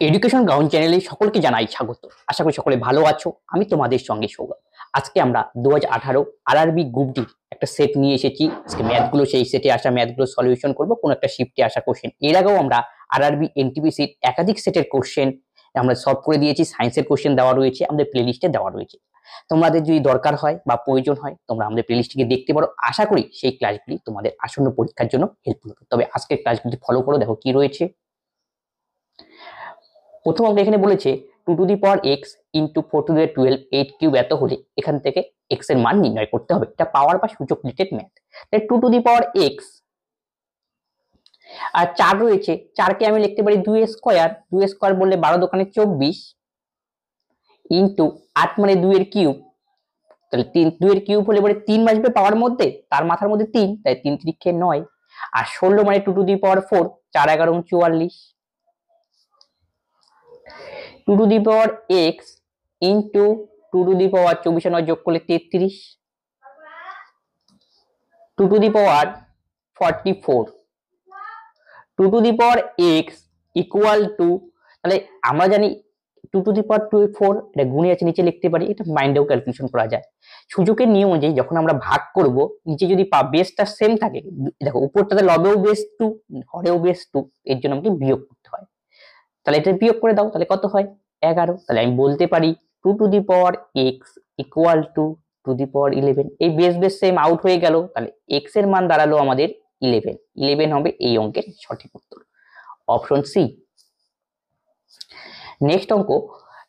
Education ground চ্যানেলে সকলকে জানাই স্বাগত। আশা করি সকলে ভালো আছো। আমি তোমাদের সঙ্গে সৌরভ। আজকে আমরা 2018 আরআরবি গ্রুপ ডি একটা সেট নিয়ে এসেছি। আজকে ম্যাথগুলো সেই সেটে আসা ম্যাথগুলো সলিউশন করব, কোন একটা শিফটে আসা কোশ্চেন। এর আগেও আমরা আরআরবি এনটিপিসির একাধিক সেটের কোশ্চেন আমরা সলভ করে দিয়েছি। সায়েন্সের কোশ্চেন দেওয়া রয়েছে, আমাদের প্লেলিস্টে দেওয়া রয়েছে। তোমাদের যদি দরকার হয় বা প্রয়োজন হয় তোমরা আমাদের প্লেলিস্টকে দেখতে পারো। আশা করি সেই ক্লাসগুলি তোমাদের আসন্ন পরীক্ষার জন্য হেল্পফুল হবে। তবে আজকের ক্লাসগুলি ফলো করো, দেখো কি রয়েছে। প্রথম আমরা এখানে বলেছে 2 to the power x into 4 to the 12 8 cube এত হলে এখান থেকে x এর মান নির্ণয় করতে হবে। এটা পাওয়ার বা সূচক রিলেটেড ম্যাথ। তাহলে 2 টু দি পাওয়ার x আর 4 রয়েছে, 4 কে আমি লিখতে পারি 2 স্কয়ার। 2 স্কয়ার বললে 12 দোকানে 24 ইন্টু 8 মানে 2 এর কিউব। তাহলে 2 এর কিউব হলে পরে 3 আসবে পাওয়ার মধ্যে, তার মাথার মধ্যে 3, তাই 3 3 9 আর 16 মানে 2 to the power 4, 4 11 44 2 to the power x into 2 to the power 24 9 যোগ করলে 33 2 to the power 44 2 to the power x equal to, তাহলে আমরা জানি 2 টু দি পাওয়ার 24 এটা গুণে আছে, নিচে লিখতে পারি, এটা মাইন্ডেও ক্যালকুলেশন করা যায়। সূচকের নিয়ম অনুযায়ী যখন আমরা ভাগ করব, নিচে যদি বেসটা সেম থাকে, দেখো উপরটাতে লবেও বেস 2 হরেও বেস 2, এর জন্য আমাকে বিয়োগ করতে হয়। তাহলে এটা বিয়োগ করে দাও, তাহলে কত হয় 11। তাহলে আমি বলতে পারি 2 to the power x equal two 2 দি পাওয়ার 11। এই বেস সেম আউট হয়ে গেল, তাহলে x এর মান দাঁড়ালো আমাদের 11। 11 হবে এই অঙ্কের সঠিক উত্তর, অপশন সি। নেক্সট অঙ্ক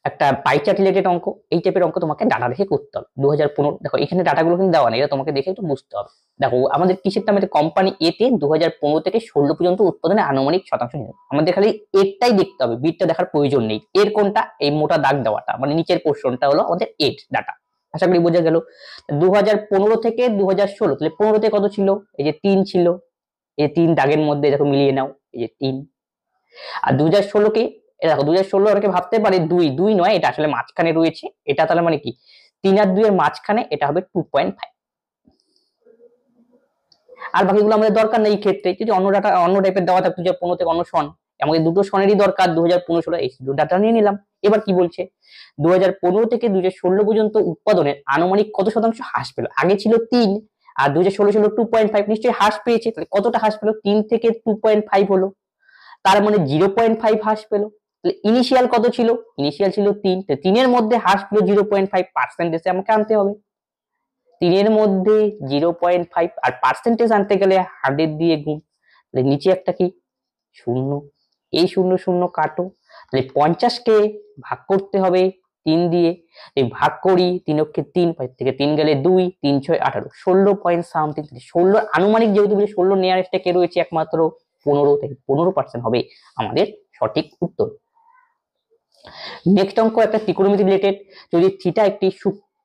একটা পাই চার্ট রিলেটেড অঙ্ক। এই টাইপের অঙ্ক তোমাকে ডাটা দেখে করতে হবে। 2015 দেখো এখানে ডাটাগুলো কিন্তু দেওয়া নেই, এটা তোমাকে দেখে একটু বুঝতে হবে। দেখো আমাদের কিসের আমাদের কোম্পানি এ তে 2015 থেকে 16 পর্যন্ত উৎপাদনে আনুমানিক শতাংশ নিয়ে, আমাদের খালি এরটাই দেখতে হবে, বিটটা দেখার প্রয়োজন নেই। এর কোনটা, এই মোটা দাগ দেওয়াটা মানে নিচের পোর্শনটা হলো আমাদের এর ডাটা। আশা করি বোঝা গেল। 2015 থেকে 2016, তাহলে 15 তে কত ছিল, এই যে 3 ছিল, এই 3 দাগের মধ্যে দেখো মিলিয়ে নাও, এই যে 3। আর 2016 কে দেখো 2016 অনেকে ভাবতে পারে 2 নয়, এটা আসলে মাঝখানে রয়েছে। এটা তাহলে মানে কি 3 আর 2 এর মাঝখানে, এটা হবে 2.5। আর বাকিগুলো আমাদের দরকার নেই। এই ক্ষেত্রে যদি অন্য ডাটা অন্য টাইপের দেওয়া থাকতো, 2015 থেকে অন্য সন, আমাদের দুটো সনেরই দরকার, 2015 16 এই দুটো ডাটা নিয়ে নিলাম। এবার কি বলছে, 2015 থেকে 2016 পর্যন্ত উৎপাদনের আনুমানিক কত শতাংশ হ্রাস পেল। আগে ছিল 3 আর 2016 ছিল 2.5, নিশ্চয়ই হ্রাস পেয়েছে। তাহলে কতটা হ্রাস পেল, 3 থেকে 2.5 হলো, তার মানে 0.5 হ্রাস পেল। তাহলে ইনিশিয়াল কত ছিল, ইনিশিয়াল ছিল 3, তো 3 এর মধ্যে হ্রাস পেল 0.5, পার্সেন্টেজে আমাকে আনতে হবে। 3 এর মধ্যে 0.5 আর পার্সেন্টেজ আনতে গেলে 100 দিয়ে গুণ, তাহলে নিচে একটা কি শূন্য, এই শূন্য শূন্য কাটো, তাহলে 50 কে ভাগ করতে হবে 3 দিয়ে। এই ভাগ করি, 3 অক্ষে 3, 5 থেকে 3 গেলে 2, 3 6 18, 16 পয়েন্ট সামথিং। 16 আনুমানিক, যেহেতু 16 নিয়ারেস্টে কে রয়েছে একমাত্র 15, থেকে 15% হবে আমাদের সঠিক উত্তর। নেক্সট অঙ্ক একটা ত্রিকোণমিতি রিলেটেড। যদি থিটা একটি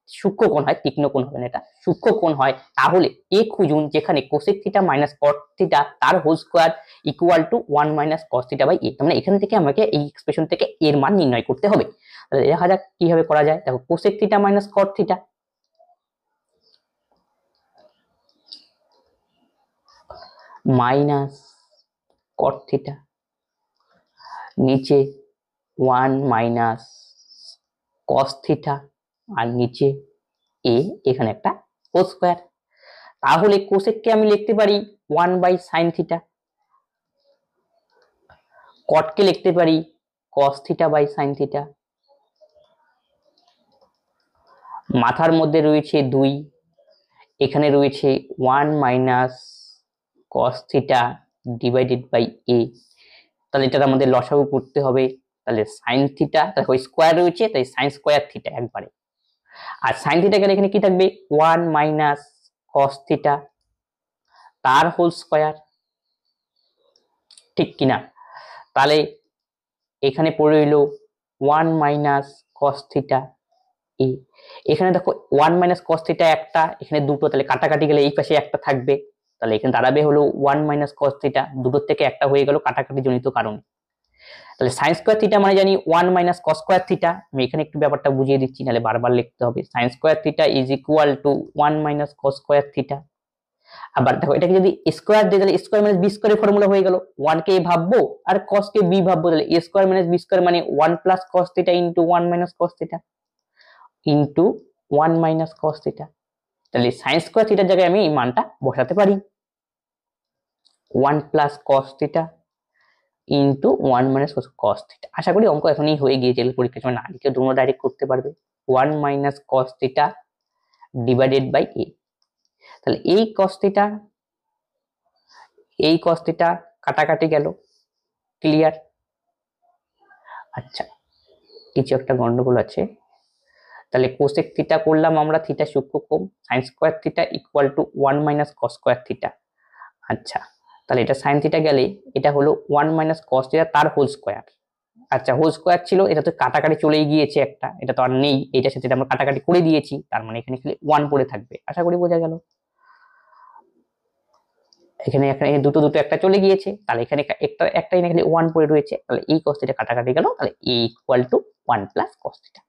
সূক্ষ্ম কোণ হয়, তীক্ষ্ণ কোণ হবে না, এটা সূক্ষ্ম কোণ হয়, তাহলে এ খুঁজুন যেখানে cosec theta minus cot theta তার whole square equal to 1 minus cos theta by A. মানে এখান থেকে আমাকে এই এক্সপ্রেশন থেকে এর মান নির্ণয় করতে হবে। তাহলে দেখা যাক কিভাবে করা যায়। দেখো cosec theta minus cot theta, minus cot theta, নিচে 1 মাইনাস কস থিটা, আর নিচে এ, এখানে একটা হোল স্কয়ার। তাহলে কোসেককে আমি লিখতে পারি 1 বাই সাইন থিটা, কটকে লিখতে পারি cos theta by sine theta. মাথার মধ্যে রয়েছে 2, এখানে রয়েছে 1 minus cos theta divided by A. তাহলে এটা আমাদের লসাগু করতে হবে। তাহলে সাইন থিটা, দেখো স্কয়ার রয়েছে তাই সাইন স্কয়ার থিটা একবারে, আর সাইন থিটা গেলে এখানে কি থাকবে 1 মাইনাস কস থিটা তার হোল স্কয়ার, ঠিক কিনা। তাহলে এখানে পড়ে রইলো 1 মাইনাস কস থিটা এ। এখানে দেখো 1 মাইনাস কস থিটা একটা, এখানে দুটো, তাহলে কাটাকাটি গেলে এই পাশে একটা থাকবে, তাহলে এখানে দাঁড়াবে হলো 1 মাইনাস কস থিটা, দুটোর থেকে একটা হয়ে গেল কাটাকাটি জনিত কারণে। তাহলে সাইন স্কয়ার থিটা মানে জানি 1 মাইনাস কস স্কয়ার থিটা। আমি এখানে একটু ব্যাপারটা বুঝিয়ে দিচ্ছি, নাহলে বারবার লিখতে হবে। Sine square theta is equal to 1 minus cos square theta. আবার দেখো এটাকে যদি স্কোয়ার দিই তাহলে স্কোয়ার মাইনাস বি স্কোয়ারের ফর্মুলা হয়ে গেল, 1 কে ভাববো আর cos কে বি ভাববো, তাহলে a square minus B square মানে 1 plus cos theta into 1 minus cos theta into 1 minus cos theta. তাহলে sin স্কোয়ার থিটার জায়গায় আমি এই মানটা বসাতে পারি, 1 plus cos theta into 1 minus cos theta. আশা করি অঙ্ক এখনই হয়ে গিয়েছে, পরীক্ষার সময় না লিখে তোমরা ডাইরেক্ট করতে পারবে। 1 minus cos theta divided by a। তাহলে এই cos থিটা কাটাকাটি গেল, ক্লিয়ার? আচ্ছা, কিছু একটা গন্ডগোল আছে, তাহলে কোসেক থিটা করলাম আমরা, থিটা সূক্ষ্মকোণ, sin square theta equal to 1 minus cos square theta. আচ্ছা, তাহলে এটা sin থিটা গেলে এটা হলো 1 মাইনাস cos থিটা তার হোল স্কয়ার। আচ্ছা, হোল স্কয়ার ছিল, এটা তো কাটাকাটি চলেই গিয়েছে, একটা এটা তো আর নেই, এটার সাথে আমরা কাটাকাটি করে দিয়েছি, তার মানে এখানে খালি 1 পড়ে থাকবে। আশা করি বোঝা গেল। এখানে দুটো একটা চলে গিয়েছে, তাহলে এখানে একটা এখানে 1 পড়ে রয়েছে, তাহলে এই cos থিটা কাটাকাটি গেল, তাহলে a equal to 1 plus cos theta.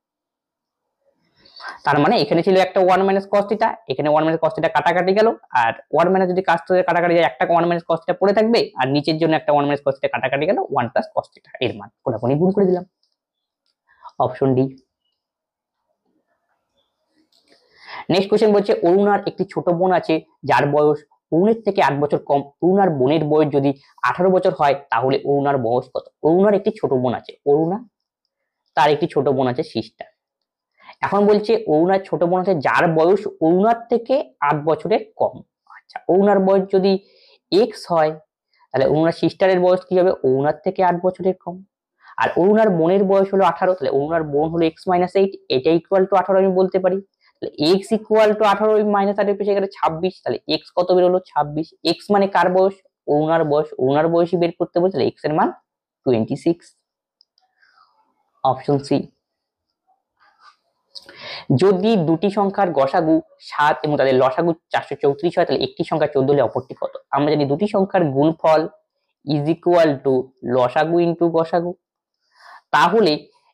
তার মানে এখানে ছিল একটা 1 মাইনাস cos থিটা, এখানে 1 মাইনাস cos থিটা কাটাকাটি গেল, আর 1 মাইনাস যদি cos থিটা কাটাকাটি যায় একটা 1 মাইনাস cos থিটা পড়ে থাকবে, আর নিচের জন্য একটা 1 মাইনাস cos থিটা কাটাকাটি গেল, 1 প্লাস cos থিটা এর মান কোনাকুনি গুণ করে দিলাম। Option D. নেক্সট কোশ্চেন বলছে অরুণার একটি ছোট বোন আছে যার বয়স অরুণের থেকে 8 বছর কম। অরুণার বোনের বয়স যদি 18 বছর হয় তাহলে অরুণার বয়স কত? অরুণার একটি ছোট বোন আছে, অরুণা তার একটি ছোট বোন আছে সিস্টার। এখন বলছে অরুণার ছোট বোন আছে যার বয়স অরুণার থেকে 8 বছরের কম। আচ্ছা, অরুণার বয়স যদি x হয় তাহলে অরুণার সিস্টারের বয়স কি হবে? অরুণার থেকে 8 বছরের কম। আর অরুণার বোনের বয়স হলো 18, তাহলে অরুণার বোন হলো x মাইনাস 8, এটা ইকুয়াল টু 18 আমি বলতে পারি। তাহলে x ইকুয়াল টু 18 মাইনাস 8 এর পেছনে গেলে 26, তাহলে x কত বের হলো? 26। x মানে কার বয়স? অরুণার বয়স, অরুণার বয়সই বের করতে বলছে, তাহলে x এর মান 26। Option C. যদি দুটি সংখ্যার গসাগু 7 এবং তাদের লসাগু 434 হয় তাহলে একটি সংখ্যা 14 হলে অপরটি কত? আমরা জানি দুটি সংখ্যার গুণফল ইজ ইকুয়াল টু লসাগু ইনটু গসাগু। তাহলে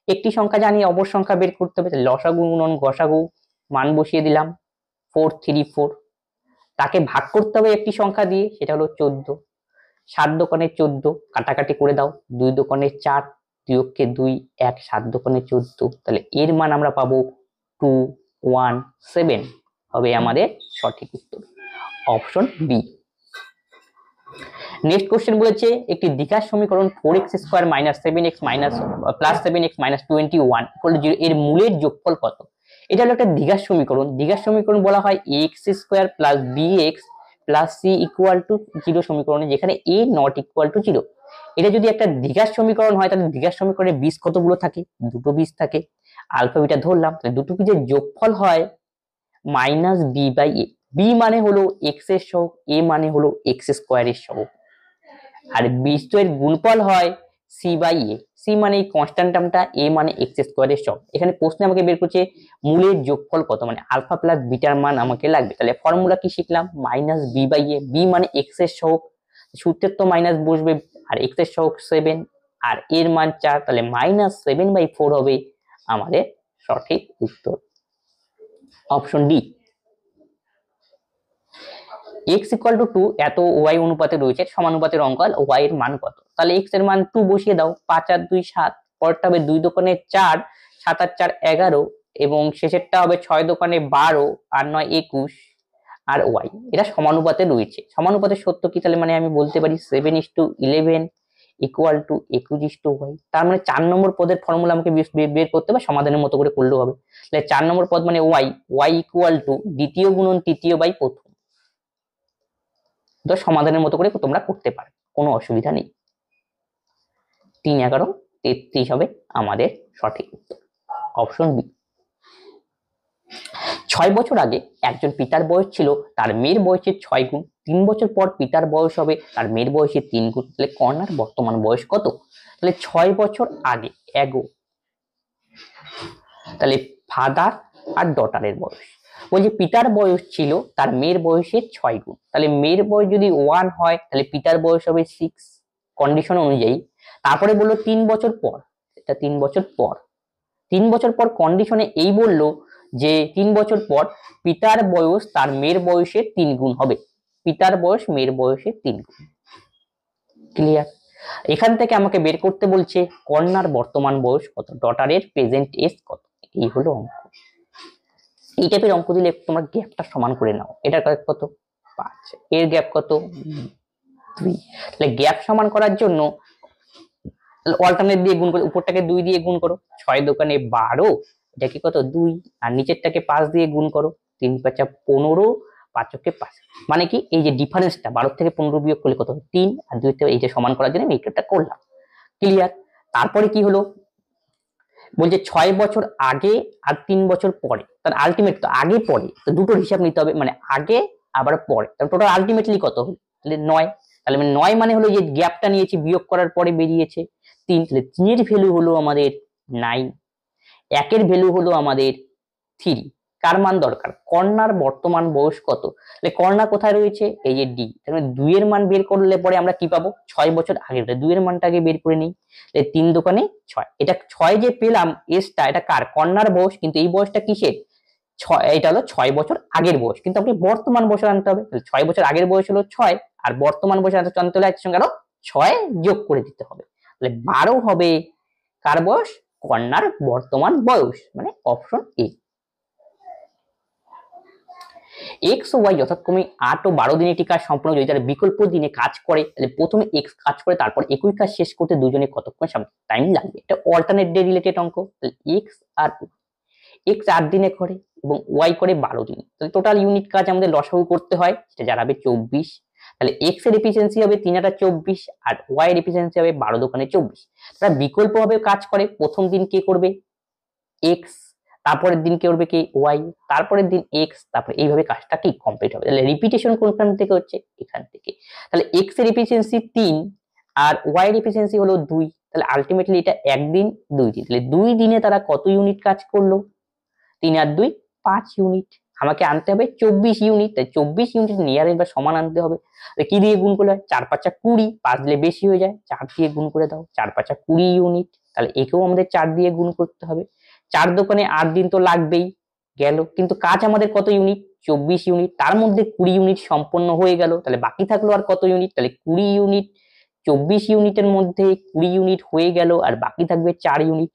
একটি সংখ্যা জানি অপর সংখ্যা বের করতে হবে, লসাগু গুণন গসাগু, মান বসিয়ে দিলাম 434, তাকে ভাগ করতে হবে একটি সংখ্যা দিয়ে, সেটা হলো 14। 7 দোকানে 14, কাটাকাটি করে দাও, 2 দোকানে 4, 2 অক্ষে 2, 1, 7 দোকানে 14, তাহলে এর মান আমরা পাবো 217 হবে আমাদের সঠিক উত্তর। Option B. নেক্সট কোশ্চেন বলেছে একটি দ্বিঘাত সমীকরণ 4x square minus 7x minus plus 7x minus 21 equal to 0 এর মূলের যোগফল কত? এটা হলো একটা দ্বিঘাত সমীকরণ। দ্বিঘাত সমীকরণ বলা হয় x square plus bx plus c equal to 0 সমীকরণে, যেখানে a নট ইকুয়াল টু 0। এটা যদি একটা দ্বিঘাত সমীকরণ হয় তাহলে দ্বিঘাত সমীকরণে বীজ কতগুলো থাকে? দুটো বীজ থাকে। আলফা বিটা ধরলাম, তাহলে দুটো বীজের যোগফল হয় minus B by A. B মানে হলো এক্স এর সহগ, এ মানে হলো এক্স স্কোয়ারের সহগ, আর বীজদ্বয়ের গুণফল হয় সি বাই এ। সি মানে এই কনস্ট্যান্ট টার্মটা, এ মানে এক্স স্কোয়ারের সহগ। এখানে প্রশ্নে আমাকে বের করছে মূলের যোগফল কত, মানে আলফা প্লাস বিটার মান আমাকে লাগবে। তাহলে ফর্মুলা কি শিখলাম? Minus B by A. B মানে এক্স এর সহগ, সূত্রের তো মাইনাস বসবে, আর এক্স এর সহগ 7 আর এর মান 4, তাহলে মাইনাস 7/4 হবে আমাদের সঠিক উত্তর। Option D. x equal two 2, এত y অনুপাতে রয়েছে, সমানুপাতের অঙ্ক, y এর মান কত? তাহলে x এর মান 2 বসিয়ে দাও, 5 আর 2 7, পরেরটা হবে 2 দোকানে 4, 7 আর 4 11, এবং শেষেরটা হবে 6 দোকানে 12, আর 9 21, আর y এটা সমানুপাতে রয়েছে। সমানুপাতের সত্য কি? তাহলে মানে আমি বলতে পারি 7:11 ইকুয়াল টু 21:y। তার মানে 4 নম্বর পদের ফর্মুলা আমাকে বের করতে হবে, সমাধানের মতো করে করলেও হবে। তাহলে 4 নম্বর পদ মানে y ইকুয়াল টু দ্বিতীয় গুণন তৃতীয় বাই প্রথম। তো সমাধানের মতো করে তোমরা করতে পারো, কোনো অসুবিধা নেই। 3 11 33 হবে আমাদের সঠিক উত্তর। Option B. 6 বছর আগে একজন পিতার বয়স ছিল তার মেয়ের বয়সের 6 গুণ। 3 বছর পর পিতার বয়স হবে তার মেয়ের বয়সের 3 গুণ। তাহলে কর্ণার বর্তমান বয়স কত? তাহলে 6 বছর আগে এগো, তাহলে ফাদার আর ডটারের বয়স। বলছে পিতার বয়স ছিল তার মেয়ের বয়সের 6 গুণ। তাহলে মেয়ের বয়স যদি 1 হয় তাহলে পিতার বয়স হবে 6 কন্ডিশন অনুযায়ী। তারপরে বললো 3 বছর পর, এটা 3 বছর পর, 3 বছর পর কন্ডিশনে এই বললো যে 3 বছর পর পিতার বয়স তার মেয়ের বয়সের 3 গুণ হবে। পিতার বয়স মেয়ের বয়সের 3 গুণ। ক্লিয়ার? এখান থেকে আমাকে বের করতে বলছে কন্যার বর্তমান বয়স কত, ডটারের প্রেজেন্ট এজ কত। এই হলো অঙ্ক। এই টাইপের অঙ্ক দিলে তোমরা গ্যাপটা সমান করে নাও। এটার কত 5, এর গ্যাপ কত 2। তাহলে গ্যাপ সমান করার জন্য অল্টারনেট দিয়ে গুণ করে, উপরটাকে 2 দিয়ে গুণ করো, 6 দোকানে 12, এটাকে কত 2, আর নিচেরটাকে 5 দিয়ে গুণ করো, 3 5 15, 5 5। মানে কি এই যে ডিফারেন্সটা 12 থেকে 15 বিয়োগ করলে কত 3, আর 2 থেকে এই যে সমান করার জন্য আমি এইটা করলাম। ক্লিয়ার? তারপরে কি হলো, বলছে 6 বছর আগে আর 3 বছর পরে, তার আলটিমেট তো আগে পরে, তো দুটোর হিসাব নিতে হবে, মানে আগে আবার পরে, তাহলে টোটাল আলটিমেটলি কত হলো, তাহলে 9। তাহলে 9 মানে হলো যে গ্যাপটা নিয়েছি বিয়োগ করার পরে বেরিয়েছে 3, তাহলে 3 এর ভ্যালু হলো আমাদের 9, 1 এর ভ্যালু হলো আমাদের 3। কার মান দরকার, কর্ণার বর্তমান বয়স কত, তাহলে কর্ণা কোথায় রয়েছে, এই যে ডি, তাহলে 2 এর মান বের করলে পরে আমরা কি পাবো 6 বছর আগে, 2 এর মানটা আগে বের করে নিই, 3 দোকানে 6, এটা 6 যে পেলাম এসটা, এটা কার, কর্ণার বয়স, কিন্তু এই বয়সটা কিসের 6, এটা হলো 6 বছর আগের বয়স, কিন্তু আপনি বর্তমান বয়স আনতে হবে, তাহলে 6 বছর আগের বয়স হলো 6, আর বর্তমান বয়স আনতে হলে এর সঙ্গে আরো 6 যোগ করে দিতে হবে, তাহলে 12 হবে কার বয়স, কন্যার বর্তমান বয়স, মানে অপশন এ। এক্স ও ওয়াই যথাক্রমে 8 ও 12 দিনে একটি কাজ সম্পূর্ণ যদি তারা বিকল্প দিনে কাজ করে, তাহলে প্রথমে এক্স কাজ করে, তারপর একই কাজ শেষ করতে দুজনে কতক্ষণ টাইম লাগবে। এটা অল্টারনেট ডে রিলেটেড অঙ্ক। তাহলে এক্স আর এক্স 8 দিনে করে এবং ওয়াই করে 12 দিনে, তাহলে টোটাল ইউনিট কাজ আমাদের লসাগু করতে হয়, সেটা দাঁড়াবে 24। তাহলে এক্স এর এফিসিয়েন্সি হবে 3 8 24, আর ওয়াই এর এফিসিয়েন্সি হবে 12 দোকানে 24। তারা বিকল্পভাবে কাজ করে, প্রথম দিন কে করবে এক্স, তারপরের দিন কে করবে কি ওয়াই, তারপরের দিন এক্স, তারপরে এইভাবে কাজটা কি কমপ্লিট হবে। তাহলে রিপিটেশন কোনখান থেকে হচ্ছে, এখান থেকে। তাহলে এক্স এর এফিসিয়েন্সি 3 আর ওয়াই এর এফিসিয়েন্সি হলো 2, তাহলে আলটিমেটলি এটা একদিন 2 দিন, তাহলে 2 দিনে তারা কত ইউনিট কাজ করলো, 3 আর 2 5 ইউনিট, আমাকে আনতে হবে 24 ইউনিট, তাই 24 ইউনিট নিয়ার এবার সমান আনতে হবে। কি দিয়ে গুণ করলে 4 5 20, 5 দিলে বেশি হয়ে যায়, 4 দিয়ে গুণ করে দাও, 4 5 20 ইউনিট, তাহলে একেও আমাদের 4 দিয়ে গুণ করতে হবে। 4 দোকানে 8 দিন তো লাগবেই, গেল, কিন্তু কাজ আমাদের কত ইউনিট 24 ইউনিট, তার মধ্যে 20 ইউনিট সম্পন্ন হয়ে গেল, তাহলে বাকি থাকলো আর কত ইউনিট, তাহলে 20 ইউনিট, 24 ইউনিটের মধ্যে 20 ইউনিট হয়ে গেল, আর বাকি থাকবে 4 ইউনিট।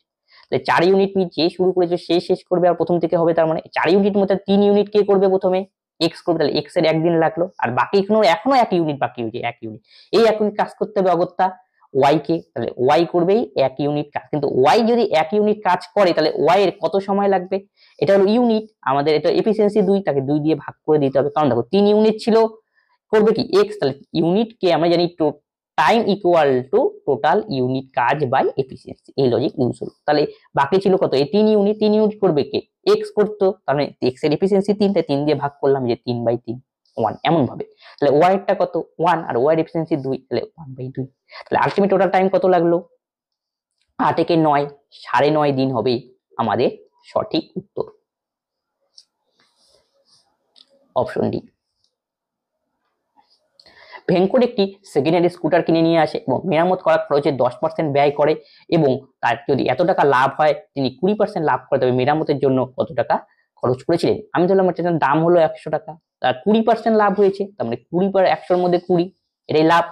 4 ইউনিট যে শুরু করেছে সে শেষ করবে, আর প্রথম থেকে হবে, তার মানে 4 ইউনিট মধ্যে 3 ইউনিট কে করবে প্রথমে এক্স করবে, তাহলে এক্স এর একদিন লাগলো, আর বাকি এখনো 1 ইউনিট বাকি হয়েছে, 1 ইউনিট, এই 1 ইউনিট কাজ করতে হবে অগত্যা ওয়াই কে, তাহলে ওয়াই করবেই 1 ইউনিট কাজ, কিন্তু ওয়াই যদি 1 ইউনিট কাজ করে তাহলে ওয়াই এর কত সময় লাগবে, এটা হলো ইউনিট, আমাদের এটা এফিসিয়েন্সি 2, তাকে 2 দিয়ে ভাগ করে দিতে হবে, কারণ দেখো 3 ইউনিট ছিল, করবে কি এক্স, তাহলে ইউনিট কে আমরা জানি time equal to total unit কাজ বাই এফিসিয়েন্সি, এই লজিক ইউজ হলো। তাহলে বাকি ছিল কত, এই 3 ইউনিট, 3 ইউনিট করবে কে এক্স করতো, তার মানে এক্স এর এফিসিয়েন্সি 3, তাই 3 দিয়ে ভাগ করলাম, যে 3/3 1, এমন ভাবে। তাহলে ওয়াই এরটা কত 1, আর ওয়াই এর এফিসিয়েন্সি 2, তাহলে 1/2, তাহলে আলটিমেট টোটাল টাইম কত লাগলো 8 একে 9, 9.5 দিন হবে আমাদের সঠিক উত্তর, অপশন ডি। ভেঙ্কট একটি সেকেন্ড হ্যান্ড স্কুটার কিনে নিয়ে আসে এবং মেরামত করার খরচে 10% ব্যয় করে, এবং তার যদি এত টাকা লাভ হয় তিনি 20% লাভ করে, তবে মেরামতের জন্য কত টাকা খরচ করেছিলেন। আমি ধরলাম এটার দাম হলো 100 টাকা, তার 20% লাভ হয়েছে, তার মানে 20 বার 100 এর মধ্যে 20, এটাই লাভ।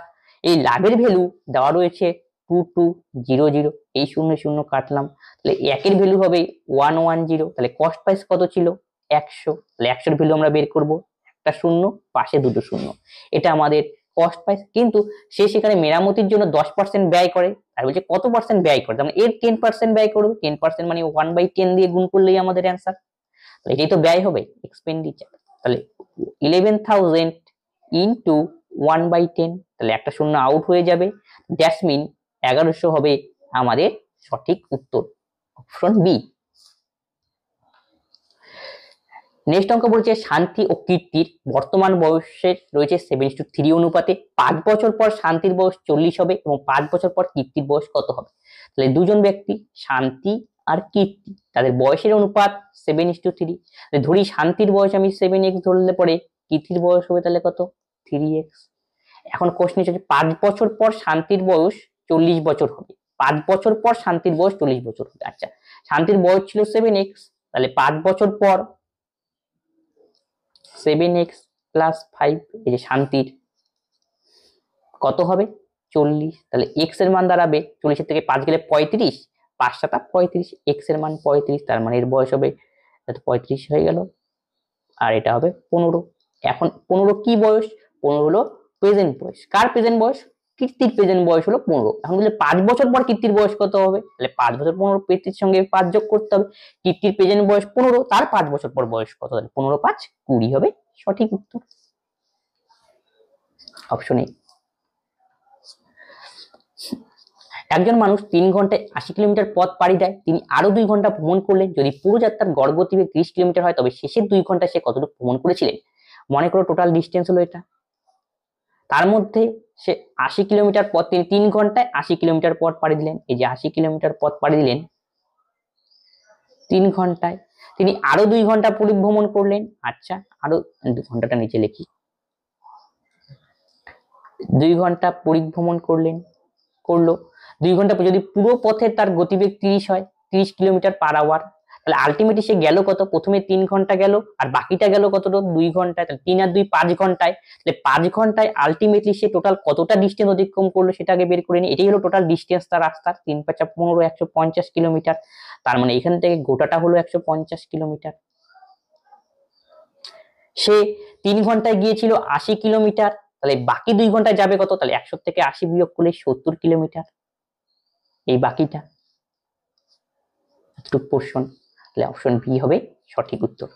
এই লাভের ভ্যালু দেওয়া রয়েছে 2200, এই 0 0 কাটলাম, তাহলে একের ভ্যালু হবে 110, তাহলে কস্ট প্রাইস কত ছিল 100, তাহলে 100 এর ভ্যালু আমরা বের করব, একটা শূন্য পাশে দুটো শূন্য, এটা আমাদের কস্ট প্রাইস, কিন্তু সে সেখানে মেরামতির জন্য 10% ব্যয় করে, আর বলছে কত পার্সেন্ট ব্যয় করে, তার মানে এর 10% ব্যয় করবে, 10% মানে 1/10 দিয়ে গুণ করলেই আমাদের অ্যান্সার, তাহলে এটাই তো ব্যয় হবে এক্সপেন্ডিচার, তাহলে 11,000 ইনটু 1/10, তাহলে একটা শূন্য আউট হয়ে যাবে, দ্যাটস মিন 1100 হবে আমাদের সঠিক উত্তর, অপশন বি। নেক্সট অঙ্ক বলছে শান্তি ও কীর্তির বর্তমান বয়সের রয়েছে 7:3 অনুপাতে, 5 বছর পর শান্তির বয়স 40 হবে এবং 5 বছর পর কীর্তির বয়স কত হবে। তাহলে দুজন ব্যক্তি শান্তি আর কীর্তি, তাদের বয়সের অনুপাত 7:3, ধরি শান্তির বয়স আমি 7x ধরলে পরে কীর্তির বয়স হবে তাহলে কত 3x। এখন কোশ্চেন হচ্ছে 5 বছর পর শান্তির বয়স 40 বছর হবে, 5 বছর পর শান্তির বয়স 40 বছর হবে। আচ্ছা, শান্তির বয়স ছিল 7x, তাহলে 5 বছর পর 7x প্লাস 5, এই যে শান্তির কত হবে 40, তাহলে এক্স এর মান দাঁড়াবে 40 থেকে 5 গেলে 35, 5 7 35, এক্স এর মান 35, তার মানে এর বয়স হবে 35 হয়ে গেল, আর এটা হবে 15। এখন 15 কি বয়স? 15 হলো প্রেজেন্ট বয়স। কার প্রেজেন্ট বয়স? কীর্তির প্রেজেন্ট বয়স হলো 15। এখন বলে 5 বছর পর কীর্তির বয়স কত হবে? তাহলে 5 বছর 15, কীর্তির সঙ্গে 5 যোগ করতে হবে। কীর্তির প্রেজেন্ট বয়স 15, তার 5 বছর পর বয়স কত? তাহলে 15 5 20 হবে সঠিক উত্তর, অপশন এ। একজন মানুষ 3 ঘন্টায় 80 কিলোমিটার পথ পাড়ি দেয়, তিনি আরো 2 ঘন্টা ভ্রমণ করলেন। যদি পুরো যাত্রার গড় গতিবেগ 30 কিলোমিটার হয়, তবে শেষের 2 ঘন্টায় সে কতটুকু ভ্রমণ করেছিলেন? মনে করো টোটাল ডিস্টেন্স হলো এটা, তার মধ্যে সে 80 কিলোমিটার পথ তিনি 3 ঘন্টায় 80 কিলোমিটার পথ পাড়ি দিলেন। এই যে 80 কিলোমিটার পথ পাড়ি দিলেন 3 ঘন্টায়, তিনি আরো 2 ঘন্টা পরিভ্রমণ করলেন। আচ্ছা, আরো 2 ঘন্টাটা নিচে লিখি, 2 ঘন্টা পরিভ্রমণ করলো 2 ঘন্টা যদি পুরো পথে তার গতিবেগ 30 হয়, 30 কিলোমিটার পার আওয়ার, তাহলে আলটিমেটলি সে গেল কত? প্রথমে 3 ঘন্টা গেল, আর বাকিটা গেল কতটা? 2 ঘন্টায়। তাহলে 3 আর 2 5 ঘন্টায়, তাহলে 5 ঘন্টায় আলটিমেটলি সে টোটাল কতটা ডিস্টেন্স অতিক্রম করলো সেটা আগে বের করে নি। এটাই হলো টোটাল ডিস্টেন্স তার রাস্তার, 3 5 15, 150 কিলোমিটার। তার মানে এখান থেকে গোটাটা হলো 150 কিলোমিটার। সে 3 ঘন্টায় গিয়েছিল 80 কিলোমিটার, তাহলে বাকি 2 ঘন্টায় যাবে কত? তাহলে 100 থেকে 80 বিয়োগ করলে 70 কিলোমিটার, এই বাকিটা এতটুকু পোরশন। তাহলে অপশন বি হবে সঠিক উত্তর।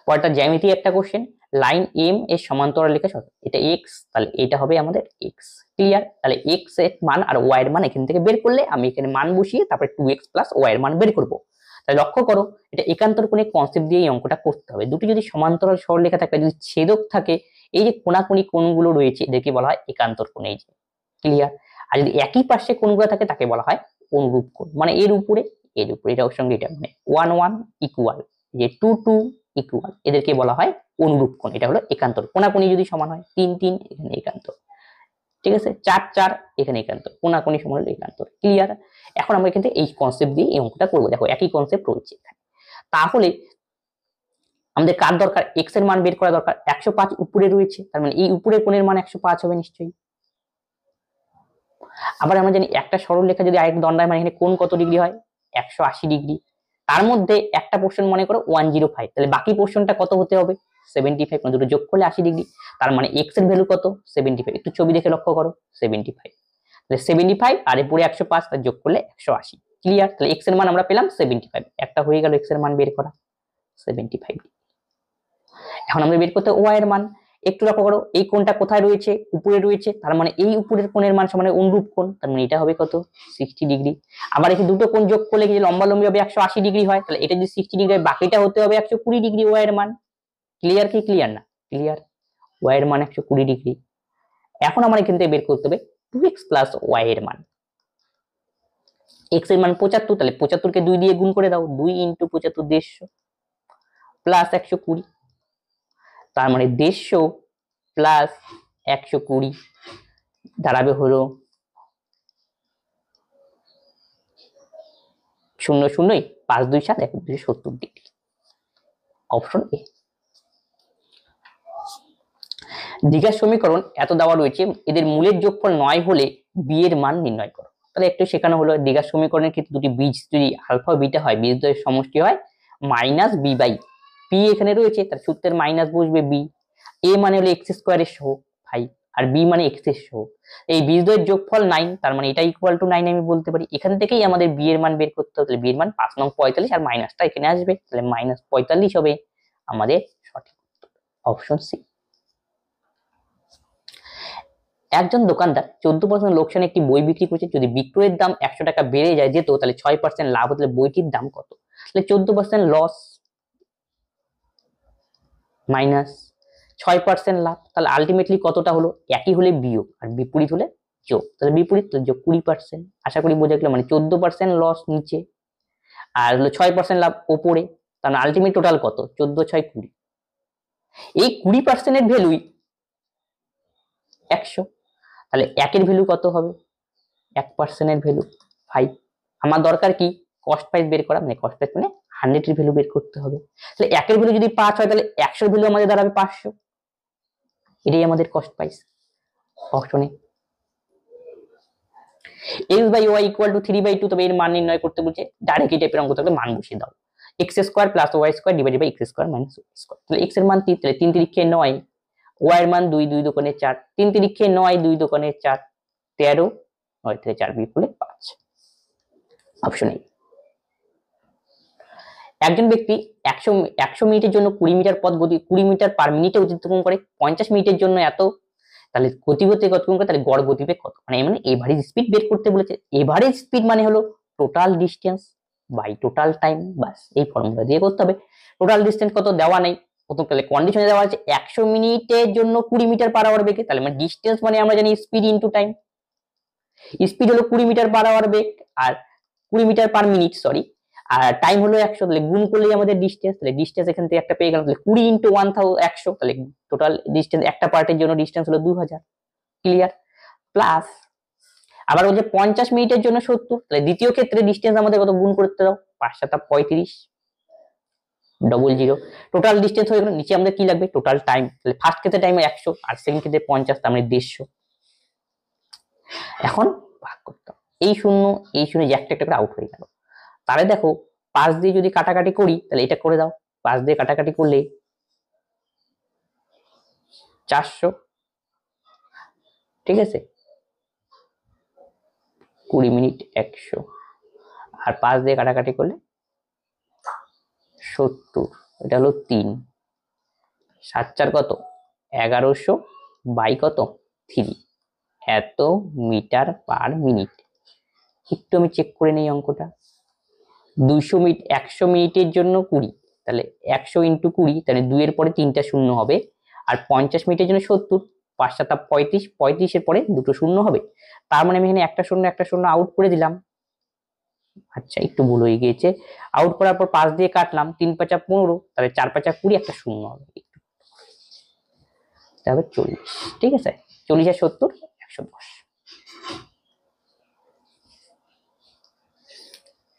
পরেরটা জ্যামিতি একটা কোশ্চেন, লাইন এম এর সমান্তরাল রেখা, এটা এক্স, তাহলে এটা হবে আমাদের এক্স। ক্লিয়ার? তাহলে এক্স এর মান আর ওয়াই এর মান এখান থেকে বের করলে আমি এখানে মান বসিয়ে তারপরে 2x প্লাস ওয়াই এর মান বের করব। তাহলে লক্ষ্য করো, এটা একান্তর কোণের কনসেপ্ট দিয়ে এই অঙ্কটা করতে হবে। দুটি যদি সমান্তরাল সরলরেখা থাকে, যদি ছেদক থাকে, এই যে কোণাকুণি কোণগুলো রয়েছে এদেরকে বলা হয় একান্তর কোণ। এই যে ক্লিয়ার? আর যদি একই পাশে কোণগুলো থাকে তাকে বলা হয় অনুরূপ কোণ, মানে এর উপরে এটা ওর সঙ্গে এটা, মানে 1 1 ইকুয়াল, যে 2 2 ইকুয়াল, এদেরকে বলা হয় অনুরূপ কোণ। এটা হলো একান্তর। কোণাকুণি যদি সমান হয়, 3 3 এখানে একান্তর, ঠিক আছে, 4 4 এখানে একান্তর, কোণাকুণি সমান হলো একান্তর। ক্লিয়ার? এখন আমরা এখান থেকে এই কনসেপ্ট দিয়ে এই অঙ্কটা করবো। দেখো একই কনসেপ্ট রয়েছে এখানে। তাহলে আমাদের কার দরকার? এক্স এর মান বের করা দরকার। 105 উপরে রয়েছে, তার মানে এই উপরের কোণের মান 105 হবে নিশ্চয়ই। আবার আমরা জানি একটা সরল রেখা যদি আরেক দণ্ডায়মান, এখানে কোণ কত ডিগ্রি হয়? 180 ডিগ্রি। তার মধ্যে একটা পোর্শন মনে করো 105, তাহলে বাকি পোর্শনটা কত হতে হবে? 75, মানে দুটো যোগ করলে 80 ডিগ্রি। তার মানে এক্স এর ভ্যালু কত? 75। একটু ছবি দেখে লক্ষ্য করো, 75, তাহলে 75 আর এরপরে 105, তার যোগ করলে 180। ক্লিয়ার? তাহলে এক্স এর মান আমরা পেলাম 75, একটা হয়ে গেল এক্স এর মান বের করা 75। এখন আমরা বের করতে ওয়াই এর মান। একটু লক্ষ্য করো, এই কোণটা কোথায় রয়েছে? উপরে রয়েছে, তার মানে এই উপরের কোণের মান সমান অনুরূপ কোণ, তার মানে এটা হবে কত? 60 ডিগ্রি। আবার এখানে দুটো কোণ যোগ করলে কি লম্বালম্বি হবে 180 ডিগ্রি হয়, তাহলে এটা যদি 60 ডিগ্রি হয়, বাকিটা হতে হবে 120 ডিগ্রি ওয়াই এর মান। ক্লিয়ার কি ক্লিয়ার না? ক্লিয়ার। ওয়াই এর মান 120 ডিগ্রি। এখন আমার এখান থেকে বের করতে হবে 2x প্লাস ওয়াই এর মান। x এর মান 75, তাহলে 75 কে 2 দিয়ে গুণ করে দাও, 2 ইনটু 75 150 প্লাস 120, তার মানে 150 প্লাস 120 দাঁড়াবে হলো 0 0 5 2 7 170 ডিগ্রি, অপশন এ। দ্বিঘাত সমীকরণ এত দেওয়া রয়েছে, এদের মূলের যোগফল 9 হলে বি এর মান নির্ণয় করো। তাহলে একটু শেখানো হলো, দ্বিঘাত সমীকরণের ক্ষেত্রে দুটি বীজ যদি আলফা ও বিটা হয়, বীজদ্বয়ের সমষ্টি হয় মাইনাস বি বাই পি। এখানে রয়েছে, তার সূত্রের মাইনাস বসবে বি। এ মানে হলো এক্স স্কোয়ারের সহগ 5, আর বি মানে এক্স এর সহগ। এই বীজদ্বয়ের যোগফল 9, তার মানে এটা ইকুয়াল টু 9 আমি বলতে পারি। এখান থেকেই আমাদের বি এর মান বের করতে হবে। বি এর মান 5 নং 45, আর মাইনাসটা এখানে আসবে, তাহলে মাইনাস 45 হবে আমাদের সঠিক উত্তর, অপশন সি। একজন দোকানদার 14% লোকসানে একটি বই বিক্রি করছে। যদি বিক্রয়ের দাম 100 টাকা বেড়ে যায় যেত, তাহলে 6% লাভ হলে বইটির দাম কত? তাহলে 14% লস মাইনাস 6% লাভ, তাহলে আলটিমেটলি কতটা হলো? একই হলে বিয়োগ, আর বিপরীত হলে যোগ, তাহলে বিপরীত যোগ 20%। আশা করি বোঝা গেল, মানে 14% লস নিচে আর হলো 6% লাভ ওপরে, তাহলে আলটিমেট টোটাল কত? 14 6 20। এই 20% এর ভ্যালুই 100, তাহলে একের ভ্যালু কত হবে? 1% এর ভ্যালু 5। আমার দরকার কি? কস্ট প্রাইস বের করা, মানে কস্ট প্রাইস মানে 100 এর ভ্যালু বের করতে হবে। তাহলে 1 এর ভ্যালু যদি 5 হয় তাহলে 100 এর ভ্যালু আমাদের দাঁড়াবে 500। এটাই আমাদের কস্ট প্রাইস অপশনে। x/y = 3/2, তবে এর মান নির্ণয় করতে বলছে, ডাইরেক্ট এই টাইপের অঙ্ক থাকলে মান বসিয়ে দাও। x² + y² / x² - y²। তাহলে x এর মান 3, তাহলে 3 3 9, y এর মান 2, 2 দোকানে 4, 3 3 9, 2 দোকানে 4, 13, 9 থেকে 4 বিয়োগ করলে 5। Option A. একজন ব্যক্তি 100 মিনিটের জন্য 20 মিটার পথ গতি 20 মিটার পার মিনিটে অতিক্রম করে, 50 মিনিটের জন্য এত, তাহলে গতিবেগে অতিক্রম করে, তাহলে গড় গতিবেগ কত? মানে এভারেজ স্পিড বের করতে বলেছে। এভারেজ স্পিড মানে হলো total distance by total time, বাস এই ফর্মুলা দিয়ে করতে হবে। টোটাল ডিসটেন্স কত দেওয়া নেই, প্রথম তাহলে কন্ডিশনে দেওয়া আছে 100 মিনিটের জন্য 20 মিটার পার আওয়ার বেগে, তাহলে মানে ডিসটেন্স মানে আমরা জানি স্পিড ইনটু টাইম। স্পিড হলো 20 মিটার পার আওয়ার বেগ আর 20 মিটার পার মিনিট, সরি, আর টাইম হলো 100, তাহলে গুণ করলেই আমাদের ডিসটেন্স। তাহলে ডিসটেন্স এখান থেকে একটা পেয়ে গেলাম, তাহলে 20 × 100, তাহলে টোটাল ডিসটেন্স একটা পার্টের জন্য ডিসটেন্স হলো 2000। ক্লিয়ার? প্লাস আবার বলছে 50 মিনিটের জন্য 70, তাহলে দ্বিতীয় ক্ষেত্রে ডিসটেন্স আমাদের কত গুণ করতে দাও, 5 7 35 00। টোটাল ডিসটেন্স হয়ে গেল। নিচে আমাদের কি লাগবে, টোটাল টাইম, তাহলে ফার্স্ট ক্ষেত্রে টাইম 100 আর সেকেন্ড ক্ষেত্রে 50, তার মানে 150। এখন ভাগ করতাম এই শূন্য যে একটা একটা করে আউট হয়ে গেল। তাহলে দেখো 5 দিয়ে যদি কাটাকাটি করি, তাহলে এটা করে দাও, 5 দিয়ে কাটাকাটি করলে 400, ঠিক আছে, 20 মিনিট 100, আর 5 দিয়ে কাটাকাটি করলে 70, এটা হলো 3, 7 4 কত 1100 বাই কত 3, এত মিটার পার মিনিট। একটু আমি চেক করে নেই অঙ্কটা। 200 মিনিট 100 মিনিটের জন্য 20, তাহলে 100 × 20, তাহলে 2 এর পরে 3টা শূন্য হবে, আর 50 মিনিটের জন্য 70, 5 7 35, 35 এর পরে দুটো শূন্য হবে, তার মানে আমি এখানে একটা শূন্য আউট করে দিলাম। আচ্ছা একটু ভুল হয়ে গিয়েছে, আউট করার পর 5 দিয়ে কাটলাম, 3 5 15, তাহলে 4 5 20, একটা শূন্য হবে, তাহলে 40, ঠিক আছে, 40 আর 70 110।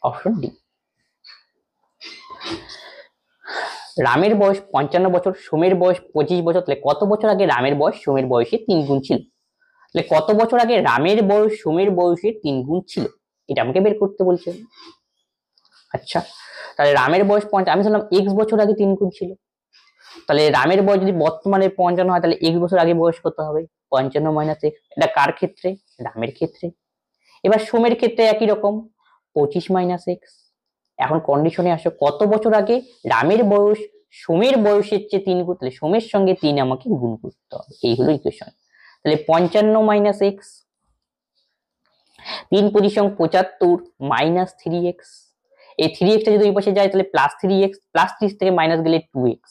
Option D. রামের বয়স 55 বছর, সোমের বয়স 25 বছর, তাহলে কত বছর আগে রামের বয়স সোমের বয়সে 3 গুণ ছিল? তাহলে কত বছর আগে রামের বয়স সোমের বয়সে 3 গুণ ছিল, এটা আমাকে বের করতে বলছে। আচ্ছা তাহলে রামের বয়স 50, আমি বললাম x বছর আগে 3 গুণ ছিল, তাহলে রামের বয়স যদি বর্তমানে 55 হয়, তাহলে x বছর আগে বয়স কত হবে, 55 - x। এটা কার ক্ষেত্রে, রামের ক্ষেত্রে। এবার সোমের ক্ষেত্রে একই রকম, 25 - x। এখন কন্ডিশনে আসো, কত বছর আগে রামের বয়স সোমের বয়সের চেয়ে 3 গুণ, তাহলে সোমের সঙ্গে 3 আমাকে গুণ করতে হবে, এই হলো ইকুয়েশন। তাহলে 55 - x, 3 × 75 - 3x, এই 3x টা যদি ওই পাশে যায় তাহলে +3x, +30 থেকে মাইনাস গেলে 2x,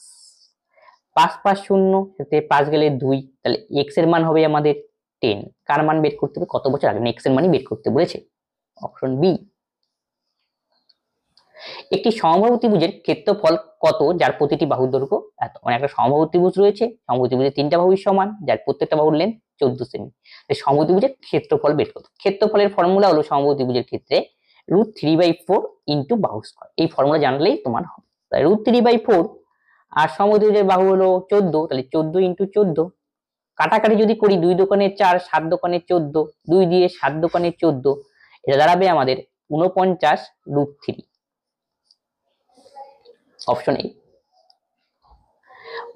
5 5 0, এতে 5 গেলে 2, তাহলে x এর মান হবে আমাদের 10। কার মান বের করতে হবে, কত বছর আগে, x এর মানই বের করতে বলেছে। Option B. একটি সমবাহু ত্রিভুজের ক্ষেত্রফল কত যার প্রতিটি বাহুর দৈর্ঘ্য এত? মানে একটা সমবাহু ত্রিভুজ রয়েছে, সমবাহু ত্রিভুজের 3টা বাহুই সমান, যার প্রত্যেকটা বাহুর লেন্থ 14 সেমি। এই সমবাহু ত্রিভুজের ক্ষেত্রফল বের করতে, ক্ষেত্রফলের ফর্মুলা হলো সমবাহু ত্রিভুজের ক্ষেত্রে √3/4 × বাহু স্কয়ার, এই ফর্মুলা জানলেই তোমার হবে। তাই √3/4, আর সমবাহু ত্রিভুজের বাহু হলো 14, তাহলে 14 × 14, কাটাকাটি যদি করি 2 দোকানে 4, 7 দোকানে 14, 2 দিয়ে 7 দোকানে 14, এটা দাঁড়াবে আমাদের 49√3। Option A.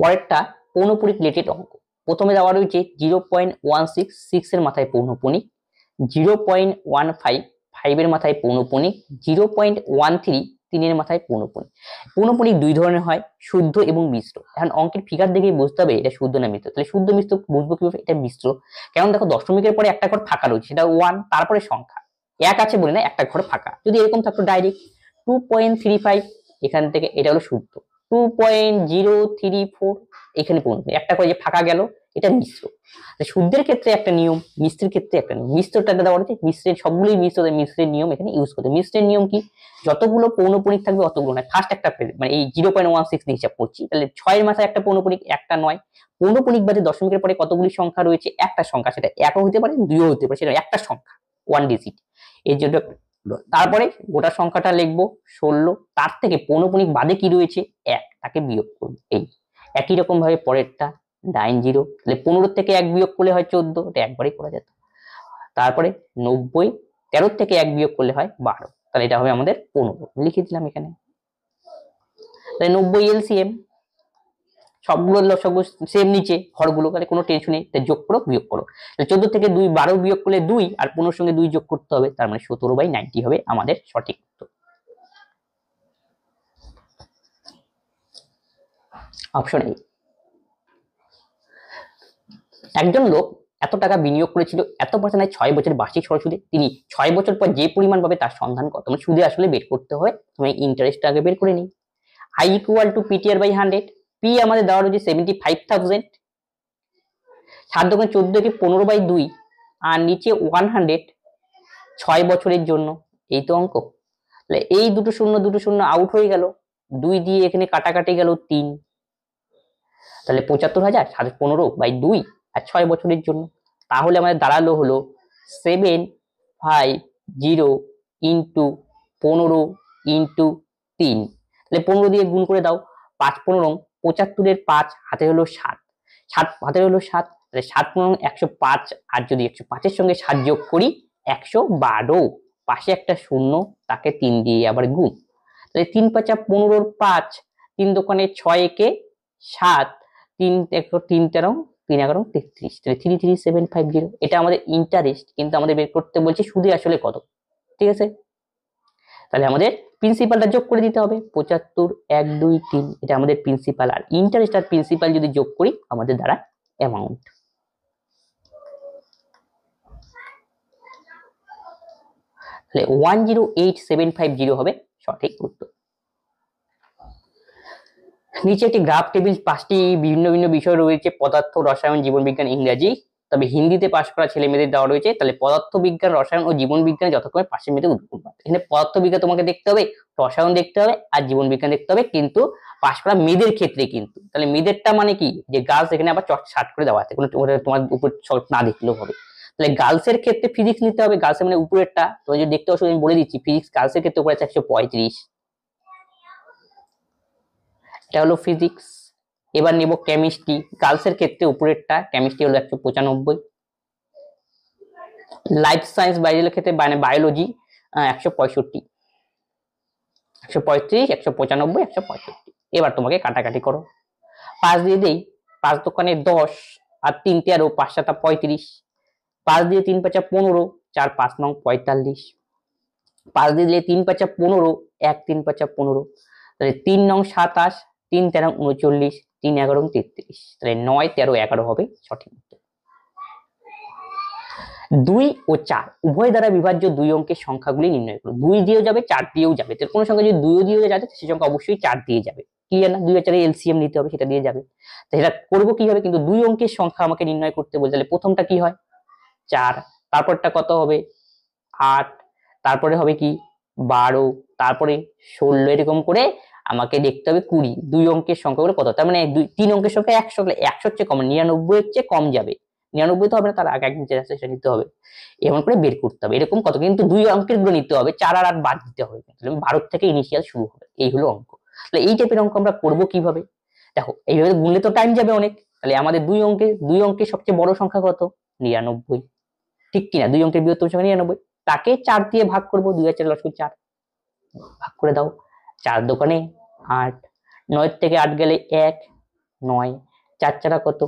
পরেরটা পৌনঃপুনিক রিলেটেড অঙ্ক। প্রথমে দেওয়া রয়েছে 0.166 এর মাথায় পৌনঃপুনিক, 0.15 5 এর মাথায় পৌনঃপুনিক, 0.13 3 এর মাথায় পৌনঃপুনিক। পৌনঃপুনিক দুই ধরনের হয়, শুদ্ধ এবং মিশ্র। এখন অঙ্কের ফিগার দেখে বুঝতে হবে এটা শুদ্ধ না মিশ্র। তাহলে শুদ্ধ মিশ্র বুঝবো কিভাবে, এটা মিশ্র। কারণ দেখো দশমিকের পরে একটা ঘর ফাঁকা রয়েছে, সেটা 1, তারপরে সংখ্যা 1 আছে বলে না, একটা ঘর ফাঁকা। যদি এরকম থাকতো ডাইরেক্ট 2.35, এখান থেকে এটা হলো শুদ্ধ, 2.034 এখানে পৌনঃপুনিক, একটা করে যে ফাঁকা গেল এটা মিশ্র। শুদ্ধের ক্ষেত্রে একটা নিয়ম, মিশ্রের ক্ষেত্রে একটা নিয়ম। মিশ্রটা দেওয়া হচ্ছে, মিশ্রের সবগুলোই মিশ্র, মিশ্রের নিয়ম এখানে ইউজ করতে। মিশ্রের নিয়ম কি, যতগুলো পৌনঃপুনিক থাকবে অতগুলো নয়, ফার্স্ট একটা মানে এই 0.16 দিয়ে হিসাব করছি, তাহলে 6 এর মাথায় একটা পৌনঃপুনিক, একটা নয়। পৌনঃপুনিক বাদে দশমিকের পরে কতগুলি সংখ্যা রয়েছে, একটা সংখ্যা, সেটা 1ও হতে পারে 2ও হতে পারে, সেটা একটা সংখ্যা 1 ডিজিট। এর জন্য তারপরে গোটা সংখ্যাটা লিখবো 16, তার থেকে পৌনপুনিক বাদে কি রয়েছে 1, তাকে বিয়োগ করবো। এই একই রকম ভাবে পরেরটা 90, তাহলে 15 থেকে 1 বিয়োগ করলে হয় 14, এটা একবারই করা যেত। তারপরে 90, 13 থেকে 1 বিয়োগ করলে হয় 12, তাহলে এটা হবে আমাদের 15, লিখে দিলাম এখানে। তাহলে 90 এলসিএম, সবগুলো লসাগু সেম নিচে হরগুলো, তাহলে কোনো টেনশন নেই, তাই যোগ করো বিয়োগ করো। 14 থেকে 2 12 বিয়োগ করলে 2, আর 15 সঙ্গে 2 যোগ করতে হবে, তার মানে 17/90 হবে আমাদের সঠিক উত্তর। Option A. একজন লোক এত টাকা বিনিয়োগ করেছিল এত পার্সেন্ট 6 বছর বার্ষিক সরল সুদে, তিনি 6 বছর পর যে পরিমাণ পাবে তার সন্ধান কত? মানে সুদে আসলে বের করতে হয়, তুমি ইন্টারেস্ট আগে বের করে নিই। I equal to PTR/100, P আমাদের দেওয়া রয়েছে 75,000, 7 দোকানে 14 কে 15/2, আর নিচে 100 6 বছরের জন্য, এই তো অঙ্ক। তাহলে এই দুটো শূন্য আউট হয়ে গেল, 2 দিয়ে এখানে কাটাকাটি গেল 3, তাহলে 75,000 15/2 আর 6 বছরের জন্য, তাহলে আমাদের দাঁড়ালো হলো 750 ইন্টু 15 ইন্টু 3, তাহলে 15 দিয়ে গুণ করে দাও, 5 15 75 এর 5 হাতে হলো 7, 7 হাতে হলো 7, তাহলে 7 15 105, আর যদি 105 এর সঙ্গে 7 যোগ করি 112, পাশে একটা শূন্য, তাকে 3 দিয়ে আবার গুণ, তাহলে 3 5 15 5, 3 দোকানে 6 একে 7, 3 3 13 3 11 33, তাহলে 33750, এটা আমাদের ইন্টারেস্ট, কিন্তু আমাদের বের করতে বলছে সুদে আসলে কত। ঠিক আছে, তাহলে আমাদের প্রিন্সিপালটা যোগ করে দিতে হবে, 75 1 2 3, এটা আমাদের প্রিন্সিপাল, আর ইন্টারেস্ট আর প্রিন্সিপাল যদি যোগ করি আমাদের দ্বারা অ্যামাউন্ট। তাহলে 108750 হবে সঠিক উত্তর। নিচে একটি গ্রাফ টেবিল, 5টি ভিন্ন ভিন্ন বিষয় রয়েছে, পদার্থ, রসায়ন, জীবন বিজ্ঞান, ইংরেজি, তবে হিন্দিতে পাশ করা ছেলে মেয়েদের দেওয়া রয়েছে। তাহলে পদার্থ বিজ্ঞান, রসায়ন ও জীবন বিজ্ঞানে যথাক্রমে 500 মিটার উত্তর পাবে। এখানে পদার্থ বিজ্ঞান তোমাকে দেখতে হবে, রসায়ন দেখতে হবে, আর জীবন বিজ্ঞান দেখতে হবে, কিন্তু পাশ করা মেয়েদের ক্ষেত্রে কিন্তু। তাহলে মেয়েদেরটা মানে কি, যে গার্লস এখানে আবার শার্ট করে দেওয়া আছে, কোনো তোমার উপর শর্ট না দেখলেও হবে। তাহলে গার্লসের ক্ষেত্রে ফিজিক্স নিতে হবে, গার্লসের মানে উপরেরটা, তুমি যদি দেখতে পাচ্ছ আমি বলে দিচ্ছি, ফিজিক্স গার্লসের ক্ষেত্রে উপরে আছে 135, এটা হলো ফিজিক্স। এবার নেব কেমিস্ট্রি, গার্লসের ক্ষেত্রে উপরেরটা, কেমিস্ট্রি হলো 195, লাইফ সায়েন্স বাইরের ক্ষেত্রে মানে বায়োলজি 165, 135 195 165। এবার তোমাকে কাটাকাটি করো, 5 দিয়ে দেই, 5 দোকানে 10 আর 3 13, 5 7 35, 5 দিয়ে 3 5 15, 4 5 9 45, 5 দিয়ে দিলে 3 5 15, 1 3 5 15, তাহলে 3 9 27, 3 13 39, 3 11 33, তাহলে 9 13 11 হবে সঠিক উত্তর। 2 ও 4 উভয় দ্বারা বিভাজ্য দুই অঙ্কের সংখ্যাগুলি নির্ণয় করো। 2 দিয়েও যাবে, 4 দিয়েও যাবে, তো কোনো সংখ্যা যদি 2 দিয়ে যাবে সেই সংখ্যা অবশ্যই 4 দিয়ে যাবে, ক্লিয়ার না? 2 আর 4 এর এলসিএম নিতে হবে, সেটা দিয়ে যাবে। তো এটা করব কিভাবে, কিন্তু দুই অঙ্কের সংখ্যা আমাকে নির্ণয় করতে বলছে, তাহলে প্রথমটা কি হয় 4, তারপরটা কত হবে 8, তারপরে হবে কি 12, তারপরে 16, এরকম করে আমাকে দেখতে হবে 20, দুই অঙ্কের সংখ্যাগুলো কত, তার মানে 3 অঙ্কের সংখ্যা 100, 100 হচ্ছে কম, 99 এর চেয়ে কম যাবে, 99 তো হবে না, তার আগে একদিন যেটা সেটা নিতে হবে, এমন করে বের করতে হবে। এরকম কত, কিন্তু দুই অঙ্কের গুলো নিতে হবে, 4 আর 8 বাদ দিতে হবে, 12 থেকে ইনিশিয়াল শুরু হবে, এই হলো অঙ্ক। তাহলে এই টাইপের অঙ্ক আমরা করব কিভাবে, দেখো এইভাবে গুনলে তো টাইম যাবে অনেক, তাহলে আমাদের দুই অঙ্কের সবচেয়ে বড় সংখ্যা কত 99, ঠিক কিনা, দুই অঙ্কের বৃহত্তম সংখ্যা 99, তাকে 4 দিয়ে ভাগ করব, 2 আর 4 লসাগু 4, ভাগ করে দাও, 4 দোকানে 8, 9 থেকে 8 গেলে 1 9, 4 4 কত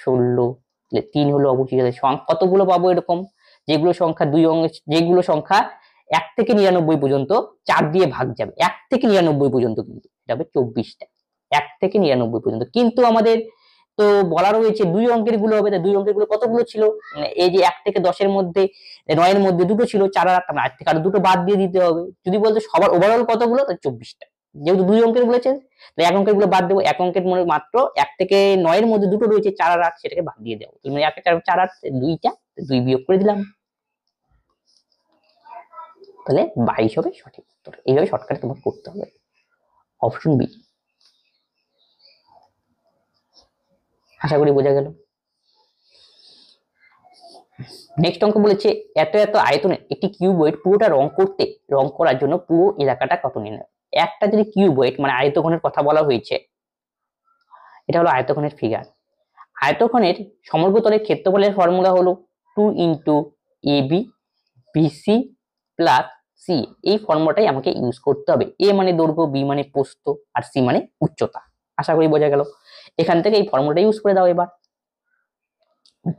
16, তাহলে 3 হলো অবশিষ্ট সংখ্যা কতগুলো পাবো, এরকম যেগুলো সংখ্যা দুই অঙ্ক, যেগুলো সংখ্যা 1 থেকে 99 পর্যন্ত 4 দিয়ে ভাগ যাবে, 1 থেকে 99 পর্যন্ত, কিন্তু এটা হবে 24টা, 1 থেকে 99 পর্যন্ত। কিন্তু আমাদের তো বলা রয়েছে দুই অঙ্কের গুলো হবে, দুই অঙ্কের গুলো কতগুলো ছিল, এই যে 1 থেকে 10 এর মধ্যে 9 এর মধ্যে দুটো ছিল, 4 আর 8, 8 থেকে আর দুটো বাদ দিয়ে দিতে হবে। যদি বলতো সবার ওভারঅল কতগুলো, তাহলে 24টা, যেহেতু দুই অঙ্কের বলেছে তাহলে এক অঙ্কের গুলো বাদ দেবো, এক অঙ্কের মনে মাত্র 1 থেকে 9 এর মধ্যে দুটো রয়েছে 4 আর 8, সেটাকে বাদ দিয়ে দেবো, তুমি 1 4 4 8 দুইটা, 2 বিয়োগ করে দিলাম, তাহলে 22 হবে সঠিক উত্তর। এইভাবে শর্টকাটে তোমাকে করতে হবে, অপশন বি। আশা করি বোঝা গেল। নেক্সট অঙ্ক বলেছে এত এত আয়তনের একটি কিউবয়েড পুরোটা রং করার জন্য পুরো এলাকাটা কত নির্ণয়। একটা যদি কিউবয়েড মানে আয়তঘনের কথা বলা হয়েছে, এটা হলো আয়তঘনের ফিগার। আয়তঘনের সমগ্রতলের ক্ষেত্রফলের ফর্মুলা হলো 2 into AB BC plus C. এই ফর্মুলাটাই আমাকে ইউজ করতে হবে। এ মানে দৈর্ঘ্য, বি মানে প্রস্থ, আর সি মানে উচ্চতা। আশা করি বোঝা গেল। এখান থেকে এই ফর্মুলাটা ইউজ করে দাও এবার।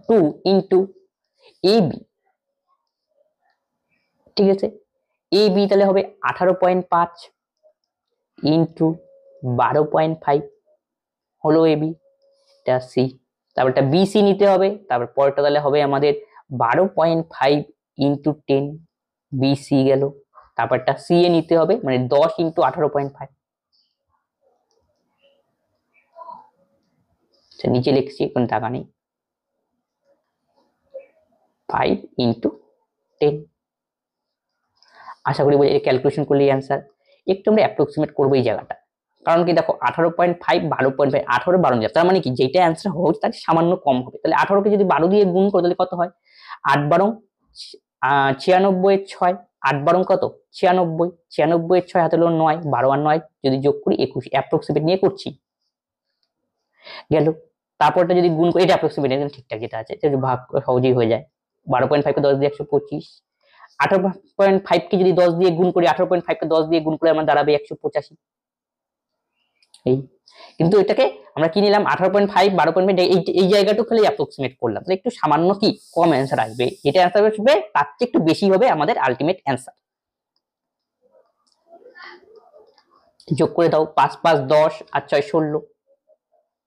2 ইন্টু এবি, ঠিক আছে, এবি তাহলে হবে 18.5 ইন্টু 12.5 হলো এবি, এটা সি। তারপর এটা বিসি নিতে হবে, তারপর পরেরটা তাহলে হবে আমাদের 12.5 ইন্টু 10 বিসি গেল। তারপরটা সি এ নিতে হবে মানে 10 ইন্টু 18.5। নিচে লিখছি, কোনো টাকা নেই, 5 ইন্টু 10। আশা করি বোঝা, ক্যালকুলেশন করলে অ্যান্সার। একটু আমরা অ্যাপ্রক্সিমেট করবো এই জায়গাটা, কারণ কি দেখো 18.5 12.5 18 12 যাবে, তার মানে কি যেটা অ্যান্সার হবে তার সামান্য কম হবে। তাহলে 18কে যদি 12 দিয়ে গুণ করো তাহলে কত হয়, 8 12 96 এর 6, 8 12 কত 96, 96 এর 6 হাতে হলো 9, 12 আর 9 যদি যোগ করি 21, অ্যাপ্রক্সিমেট নিয়ে করছি গেল। তারপরটা যদি গুণ করি, এটা অ্যাপ্রক্সিমেট একদম ঠিকঠাক যেটা আছে, ভাগ সহজেই হয়ে যায়। 12.5 কে 10 দিয়ে 125, 18.5 কে যদি 10 দিয়ে গুণ করি, 18.5 কে 10 দিয়ে গুণ করে আমার দাঁড়াবে 185। এই কিন্তু এটাকে আমরা কি নিলাম 18.5 12.5, এই জায়গাটা খালি অ্যাপ্রক্সিমেট করলাম, তাহলে একটু সামান্য কি কম অ্যান্সার আসবে। এটা অ্যান্সার আসবে তার চেয়ে একটু বেশি হবে আমাদের আলটিমেট অ্যান্সার। যোগ করে দাও, 5 5 10 আর 6 16,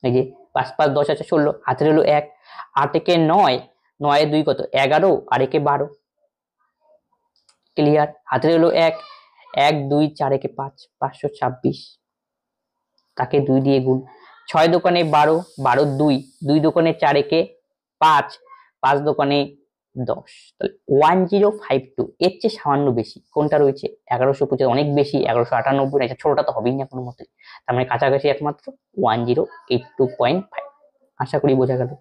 এই যে 5 5 10 আর 6 16, হাতের হলো 1, 8 একে 9, 9 এ 2 কত 11, আর একে 12, ক্লিয়ার। হাতের হলো 1, 1 2 4 একে 5, 526, তাকে 2 দিয়ে গুণ, 6 দোকানে 12, 12 2, 2 দোকানে 4 একে 5, 5 দোকানে 10, তাহলে 1052। এর চেয়ে সামান্য বেশি কোনটা রয়েছে 1150, অনেক বেশি 1198, এটা ছোটটা তো হবেই না কোনো মতে, তার মানে কাছাকাছি একমাত্র 1082.5। আশা করি বোঝা গেল।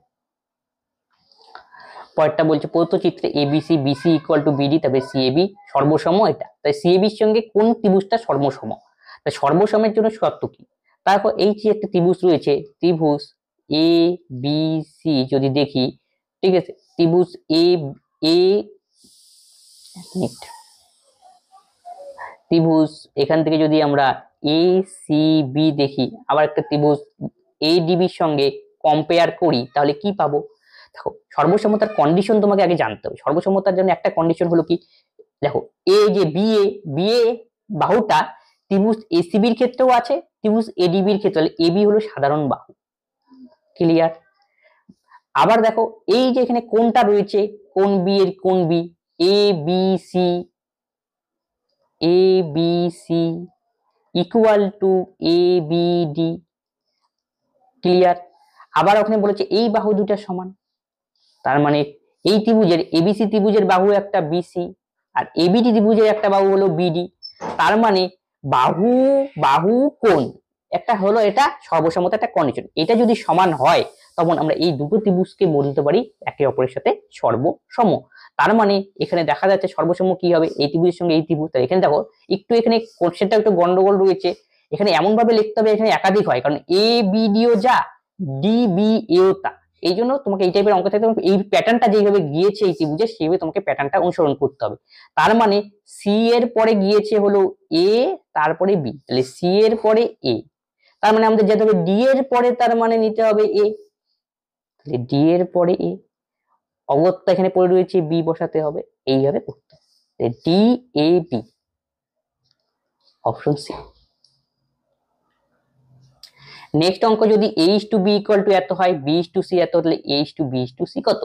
পরেরটা বলছে প্রদত্ত চিত্রে ABC BC equal to BD, তবে সিএবি সর্বসম, এটা তাই সিএবির সঙ্গে কোন ত্রিভুজটা সর্বসম। তাই সর্বসমের জন্য শর্ত কি, তারপর এই যে একটা ত্রিভুজ রয়েছে, ত্রিভুজ এ বি সি যদি দেখি, ঠিক আছে, ত্রিভুজ এ ত্রিভুজ এখান থেকে যদি আমরা এ সি বি দেখি, আবার একটা ত্রিভুজ এডিবির সঙ্গে কম্পেয়ার করি, তাহলে কি পাবো। দেখো সর্বসমতার কন্ডিশন তোমাকে আগে জানতে হবে। সর্বসমতার জন্য একটা কন্ডিশন হলো কি, দেখো এ যে বিএ বাহুটা ত্রিভুজ এসিবির ক্ষেত্রেও আছে, ত্রিভুজ এডিবির ক্ষেত্রে, এবি হলো সাধারণ বাহু, ক্লিয়ার। আবার দেখো এই যে এখানে কোনটা রয়েছে, কোন বি এর কোন B, A B C equal to A B D, clear. আবার ওখানে বলেছে এই বাহু দুটা সমান, তার মানে এই ত্রিভুজের এবিসি ত্রিভুজের বাহু একটা বিসি, আর এবিডি ত্রিভুজের একটা বাহু হলো বিডি, তার মানে বাহু বাহু কোণ একটা হলো, এটা সর্বসমতা একটা কন্ডিশন। এটা যদি সমান হয় তখন আমরা এই দুটো ত্রিভুজকে বলতে পারি একে অপরের সাথে সর্বসম। তার মানে এখানে দেখা যাচ্ছে সর্বসম কি হবে, এই ত্রিভুজের সঙ্গে এই ত্রিভুজ। তাই এখানে দেখো একটু এখানে কোশ্চেনটা একটু গন্ডগোল রয়েছে, এখানে এমন ভাবে লিখতে হবে এখানে একাধিক হয়, কারণ এ বিডিও যা ডিবি এও তা, এই জন্য তোমাকে এই টাইপের অঙ্ক থাকতে হবে, এই প্যাটার্নটা যেভাবে গিয়েছে এই ত্রিভুজে সেইভাবে তোমাকে প্যাটার্নটা অনুসরণ করতে হবে। তার মানে সি এর পরে গিয়েছে হলো এ, তারপরে বি, তাহলে সি এর পরে এ, তার মানে আমাদের যেতে হবে ডি এর পরে, তার মানে নিতে হবে এ, তাহলে ডি এর পরে এ, অগত্যা এখানে পড়ে রয়েছে বি, বসাতে হবে, এইভাবে করতে হবে। D A B, option C. Next অঙ্ক যদি H to B equal to এত হয়, বি টু সি এত, তাহলে H to B to C কত।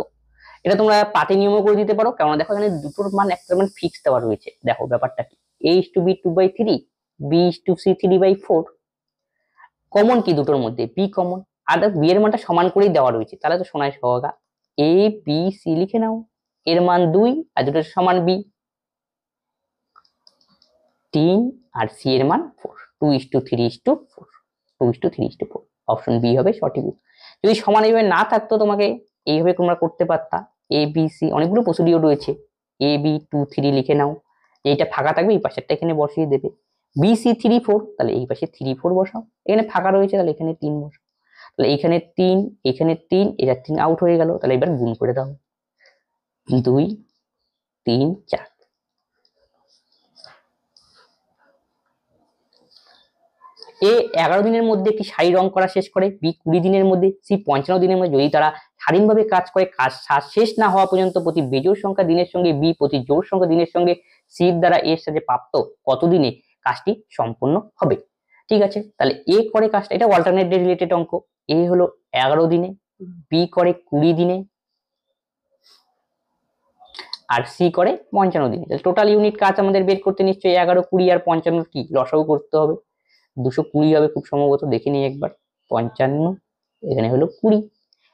এটা তোমরা পাতি নিয়মও করে দিতে পারো, কারণ দেখো এখানে দুটোর মান একটা মান ফিক্স দেওয়া রয়েছে। দেখো ব্যাপারটা কি, H to B 2/3, B to C 3/4, common কি দুটোর মধ্যে, বি কমন, আর বি এর মানটা সমান করেই দেওয়া রয়েছে, তাহলে তো সোনায় সোহাগা। এ বি সি লিখে নাও, এর মান 2 আর দুটোর সমান বি 3, আর সি এর মান 4, 2:3:4, 2:3:4, অপশন বি হবে সঠিক। যদি সমান এইভাবে না থাকতো তোমাকে এইভাবে তোমরা করতে পারতা, এ বি সি অনেকগুলো প্রসিডিওর রয়েছে, এ বি 2 3 লিখে নাও, এইটা ফাঁকা থাকবে এই পাশেরটা এখানে বসিয়ে দেবে, বি সি 3 4 তাহলে এই পাশে 3 4 বসাও, এখানে ফাঁকা রয়েছে তাহলে এখানে 3 বসাও, তাহলে এখানে 3 এখানে 3 এটা 3 আউট হয়ে গেল, তাহলে এবার গুণ করে দাও 2 3 4। এ 11 দিনের মধ্যে কি সারি রং করা শেষ করে, বি 20 দিনের মধ্যে, সি 55 দিনের মধ্যে। যদি তারা স্বাধীনভাবে কাজ করে, কাজ শেষ না হওয়া পর্যন্ত প্রতি বেজোড় সংখ্যা দিনের সঙ্গে বি প্রতি জোড় সংখ্যা দিনের সঙ্গে সির দ্বারা এর সাথে প্রাপ্ত কত দিনে কাজটি সম্পন্ন হবে। ঠিক আছে, তাহলে এ করে কাজটা, এটা অল্টারনেট ডে রিলেটেড অঙ্ক। এ হলো 11 দিনে, বি করে 20 দিনে, আর সি করে 55 দিনে। টোটাল ইউনিট কাজ আমাদের বের করতে নিশ্চয়ই 11 20 আর 55 কি লসাগু করতে হবে, 220 হবে খুব সম্ভবত, দেখে নিই একবার। 55 এখানে হলো 20,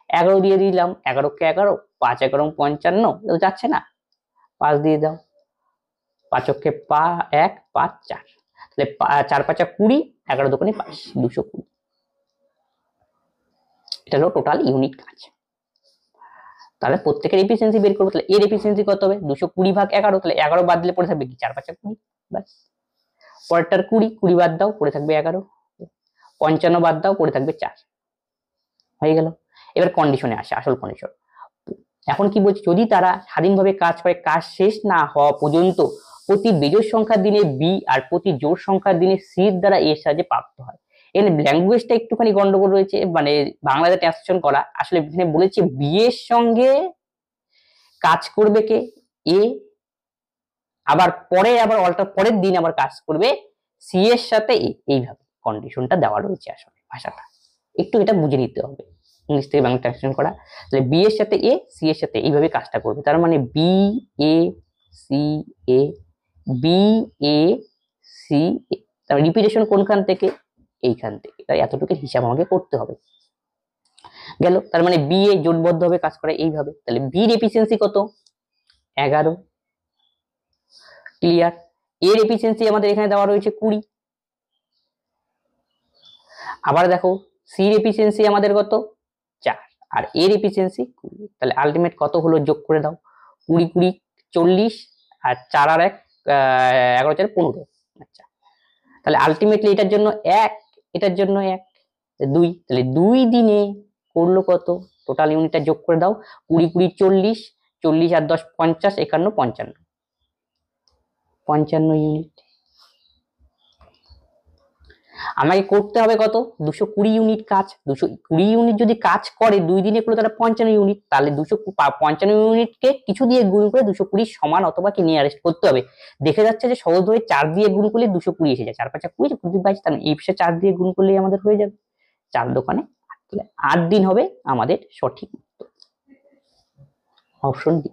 11 দিয়ে দিলাম, 11 কে 11, 5 11 55 যাচ্ছে না, 5 দিয়ে দাও, 5 কে 1 5 4, তাহলে 4 5 20, 11 দোকানে 5, 220। এটা হলো টোটাল ইউনিট কাজ। তাহলে প্রত্যেকের এফিসিয়েন্সি বের করবো, তাহলে এর এফিসিয়েন্সি কত হবে, 220 ভাগ 11, তাহলে 11 বাদ দিলে পড়ে থাকবে কি 4 5 20, ব্যাস। পরেরটার 20 বাদ দাও, পড়ে থাকবে 11, 55 বাদ দাও, পড়ে থাকবে 4, হয়ে গেল। এবার কন্ডিশনে আসে, আসল কন্ডিশন। এখন কি বলছি, যদি তারা স্বাধীনভাবে কাজ করে, কাজ শেষ না হওয়া পর্যন্ত প্রতি বেজোড় সংখ্যার দিনে বি আর প্রতি জোড় সংখ্যার দিনে সি দ্বারা এর সাহায্যে প্রাপ্ত হয়। এখানে ল্যাঙ্গুয়েজটা একটুখানি গন্ডগোল রয়েছে, মানে বাংলাতে ট্রান্সলেশন করা, আসলে এখানে বলেছে বি এর সঙ্গে কাজ করবে কে এ, আবার পরে আবার পরের দিন আবার কাজ করবে সি এর সাথে এ, এইভাবে কন্ডিশনটা দেওয়া রয়েছে। আসলে ভাষাটা একটু এটা বুঝে নিতে হবে, ইংলিশ থেকে বাংলা ট্রান্সলেশন করা। তাহলে বি এর সাথে এ, সি এর সাথে এইভাবে কাজটা করবে, তার মানে B A C A, B A C A, তার রিপিটেশন কোনখান থেকে, এইখান থেকে, তাই এতটুকু হিসাব আমাকে করতে হবে। গেল, তার মানে বি এ জোটবদ্ধ ভাবে কাজ করে এইভাবে, তাহলে বির এফিসিয়েন্সি কত 11, ক্লিয়ার। এর এফিসিয়েন্সি আমাদের এখানে দেওয়া রয়েছে 20, আবার দেখো সির এফিসিয়েন্সি আমাদের কত 4, আর এর এফিসিয়েন্সি 20, তাহলে আলটিমেট কত হলো যোগ করে দাও, 20 20 40, আর 4 আর 1 11 4 15। আচ্ছা, তাহলে আলটিমেটলি এটার জন্য 1, এটার জন্য 1 2, তাহলে 2 দিনে করলো কত, টোটাল ইউনিটটা যোগ করে দাও, 20 20 40, 40 আর 10 50, 51 55, 55 ইউনিট। আমাকে করতে হবে কত 220 ইউনিট কাজ, 220 ইউনিট যদি কাজ করে 2 দিনে করলে তারা 55 ইউনিট, তাহলে 255 ইউনিটকে কিছু দিয়ে গুণ করে 220 সমান অথবা কি নিয়ারেস্ট করতে হবে। দেখে যাচ্ছে যে সহজভাবে 4 দিয়ে গুণ করলে 220 এসে যায়, 4 5 20 22, তাহলে এই পাশে 4 দিয়ে গুণ করলেই আমাদের হয়ে যাবে 4 দোকানে 8, তাহলে 8 দিন হবে আমাদের সঠিক উত্তর, অপশন ডি।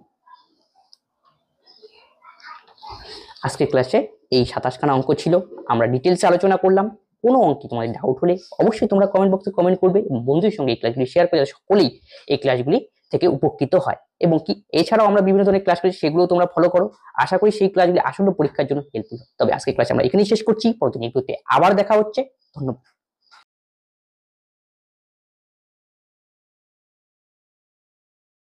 আজকের ক্লাসে এই 27 খানা অঙ্ক ছিল, আমরা ডিটেলসে আলোচনা করলাম। কোনো অঙ্কে তোমাদের ডাউট হলে অবশ্যই তোমরা কমেন্ট বক্সে কমেন্ট করবে, এবং বন্ধুদের সঙ্গে এই ক্লাসগুলি শেয়ার করে সকলেই এই ক্লাসগুলি থেকে উপকৃত হয়। এবং কি এছাড়াও আমরা বিভিন্ন ধরনের ক্লাস করি, সেগুলো তোমরা ফলো করো, আশা করি সেই ক্লাসগুলি আসন্ন পরীক্ষার জন্য হেল্পফুল। তবে আজকের ক্লাস আমরা এখানেই শেষ করছি, পরবর্তী ভিডিওতে আবার দেখা হচ্ছে, ধন্যবাদ।